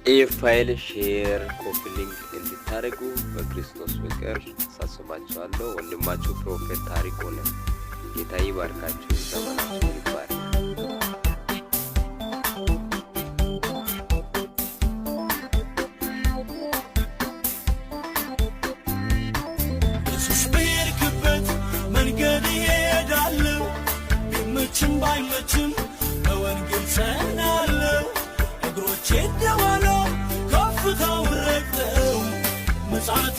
ፋይል ሼር ኮፒ ሊንክ እንድታደርጉ በክርስቶስ ፍቅር አሳስባችኋለሁ። ወንድማችሁ ፕሮፌት ታሪኩ ነኝ። ጌታ ይባርካችሁ። ዘመናችሁ ይባርክ። ኢየሱስ በሄድክበት መንገድ እሄዳለሁ፣ ቢመችም ባይመችም በወንጌል ጸናለሁ። እግሮቼ ደዋለው ከፍታውን ረግጠው መጽሐፍ